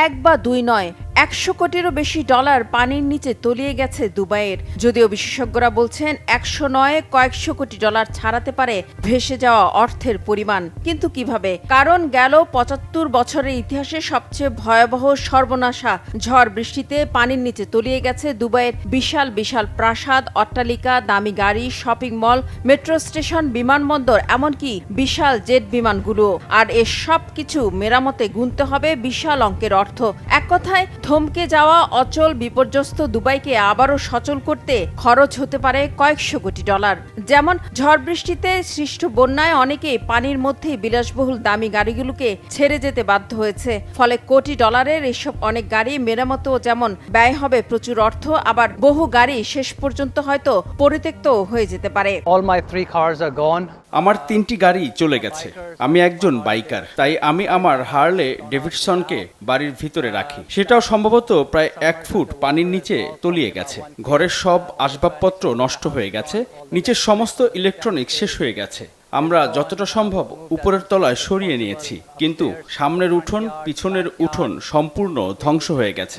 এক বা দুই নয়, ১০০ কোটিরও বেশি ডলার পানির নিচে তলিয়ে গেছে দুবাইয়ের। যদিও বিশেষজ্ঞরা বলছেন ১০০ নয়, কয়েকশো কোটি ডলার ছাড়াতে পারে ভেসে যাওয়া অর্থের পরিমাণ। কিন্তু কিভাবে? কারণ গেল ৭৫ বছরের ইতিহাসে সবচেয়ে ভয়াবহ সর্বনাশা ঝড় বৃষ্টিতে পানির নিচে তলিয়ে গেছে দুবাইয়ের বিশাল বিশাল প্রাসাদ, অট্টালিকা, দামি গাড়ি, শপিং মল, মেট্রো স্টেশন, বিমানবন্দর, এমনকি বিশাল জেট বিমানগুলো। আর এ সব কিছু মেরামতে গুনতে হবে বিশাল অঙ্কের অর্থ। এক কথায় থমকে যাওয়া অচল বিপর্যস্ত দুবাইকে আবারও সচল করতে খরচ হতে পারে কয়েকশো কোটি ডলার। যেমন ঝড় বৃষ্টিতে সৃষ্ট বন্যায় অনেকেই পানির মধ্যেই বিলাসবহুল দামি গাড়িগুলোকে ছেড়ে যেতে বাধ্য হয়েছে। ফলে কোটি ডলারের এসব অনেক গাড়ি মেরামতেও যেমন ব্যয় হবে প্রচুর অর্থ, আবার বহু গাড়ি শেষ পর্যন্ত হয়তো পরিত্যক্ত হয়ে যেতে পারে। আমার ৩টি গাড়ি চলে গেছে। আমি একজন বাইকার, তাই আমি আমার হার্লে ডেভিডসনকে বাড়ির ভিতরে রাখি। সেটাও সম্ভবত প্রায় ১ ফুট পানির নিচে তলিয়ে গেছে। ঘরের সব আসবাবপত্র নষ্ট হয়ে গেছে, নিচের সমস্ত ইলেকট্রনিক্স শেষ হয়ে গেছে। আমরা যতটা সম্ভব উপরের তলায় সরিয়ে নিয়েছি, কিন্তু সামনের উঠোন, পিছনের উঠোন সম্পূর্ণ ধ্বংস হয়ে গেছে।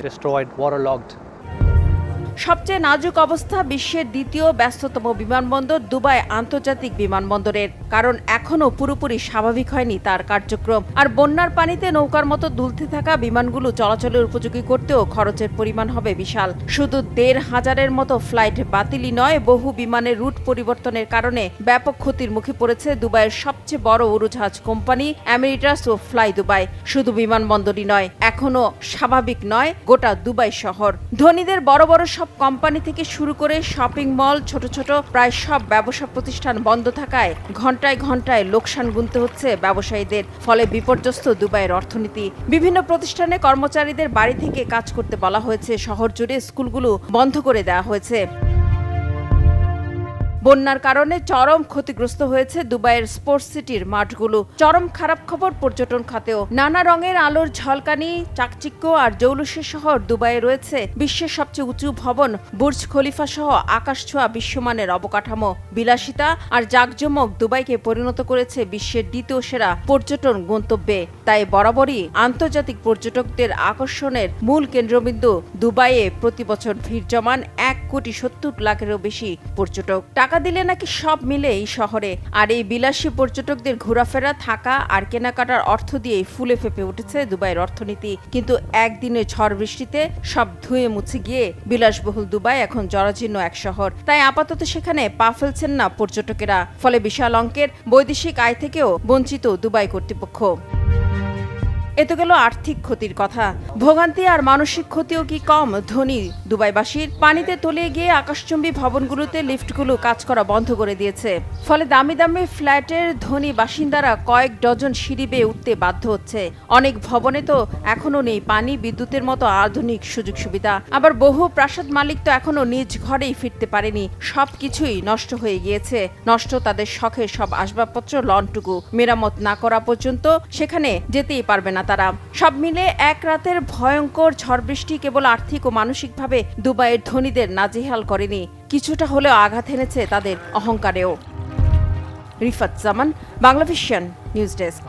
সবচেয়ে নাজুক অবস্থা বিশ্বের দ্বিতীয় ব্যস্ততম বিমানবন্দর দুবাই আন্তর্জাতিক বিমানবন্দরের। কারণ এখনও পুরোপুরি স্বাভাবিক হয়নি তার কার্যক্রম। আর বন্যার পানিতে নৌকার মতো দুলতে থাকা বিমানগুলো চলাচলের উপযোগী করতেও খরচের পরিমাণ হবে বিশাল। শুধু ১৫০০-এর মতো ফ্লাইট বাতিলই নয়, বহু বিমানের রুট পরিবর্তনের কারণে ব্যাপক ক্ষতির মুখে পড়েছে দুবাইয়ের সবচেয়ে বড় উড়োজাহাজ কোম্পানি এমিরেটাস ও ফ্লাই দুবাই। শুধু বিমানবন্দরই নয়, এখনও স্বাভাবিক নয় গোটা দুবাই শহর। ধনীদের বড় বড় সব কোম্পানি থেকে শুরু করে শপিং মল, ছোট ছোট প্রায় সব ব্যবসা প্রতিষ্ঠান বন্ধ থাকায় ঘন্টায় ঘন্টায় লোকসান গুনতে হচ্ছে ব্যবসায়ীদের। ফলে বিপর্যস্ত দুবাইয়ের অর্থনীতি। বিভিন্ন প্রতিষ্ঠানে কর্মচারীদের বাড়ি থেকে কাজ করতে বলা হয়েছে। শহর জুড়ে স্কুলগুলো বন্ধ করে দেওয়া হয়েছে। বন্যার কারণে চরম ক্ষতিগ্রস্ত হয়েছে দুবাইয়ের স্পোর্টস সিটির মাঠগুলো। চরম খারাপ খবর পর্যটন খাতেও। নানা রঙের আলোর ঝলকানি, চাকচিক্য আর জৌলুসের শহর দুবাইয়ে রয়েছে বিশ্বের সবচেয়ে উঁচু ভবন বুর্জ খলিফা সহ আকাশছোঁয়া বিশ্বমানের অবকাঠামো। বিলাসিতা আর জাঁকজমক দুবাইকে পরিণত করেছে বিশ্বের দ্বিতীয় সেরা পর্যটন গন্তব্যে। তাই বরাবরই আন্তর্জাতিক পর্যটকদের আকর্ষণের মূল কেন্দ্রবিন্দু দুবাইয়ে প্রতি বছর ভিড় জমান ১,৭০,০০,০০০-এরও বেশি পর্যটক। টাকা দিলে নাকি সব মিলে এই শহরে। আর এই বিলাসী পর্যটকদের ঘোরাফেরা, থাকা আর কেনাকাটার অর্থ দিয়েই ফুলে ফেপে উঠেছে দুবাইয়ের অর্থনীতি। কিন্তু একদিনের ঝড় বৃষ্টিতে সব ধুয়ে মুছে গিয়ে বিলাসবহুল দুবাই এখন জরাজীর্ণ এক শহর। তাই আপাতত সেখানে পা ফেলছেন না পর্যটকেরা। ফলে বিশাল অঙ্কের বৈদেশিক আয় থেকেও বঞ্চিত দুবাই কর্তৃপক্ষ। এ তো গেল আর্থিক ক্ষতির কথা। ভোগান্তি আর মানসিক ক্ষতিও কি কম ধনী দুবাইবাসীর? পানিতে তলিয়ে গিয়ে আকাশচুম্বী ভবনগুলোতে লিফটগুলো কাজ করা বন্ধ করে দিয়েছে। ফলে দামি দামি ফ্ল্যাটের ধনী বাসিন্দারা কয়েক ডজন সিঁড়ি বেয়ে উঠতে বাধ্য হচ্ছে। অনেক ভবনে তো এখনো নেই পানি, বিদ্যুতের মতো আধুনিক সুযোগ সুবিধা। আবার বহু প্রাসাদ মালিক তো এখনো নিজ ঘরেই ফিরতে পারেনি। সবকিছুই নষ্ট হয়ে গিয়েছে। নষ্ট তাদের শখের সব আসবাবপত্র, লনটুকু মেরামত না করা পর্যন্ত সেখানে যেতেই পারবে না তারা। সব মিলে এক রাতের ভয়ঙ্কর ঝড় বৃষ্টি কেবল আর্থিক ও মানসিকভাবে দুবাইয়ের ধনীদের নাজেহাল করেনি, কিছুটা হলেও আঘাত এনেছে তাদের অহংকারেও। রিফাত জামান, বাংলাভিশন নিউজ ডেস্ক।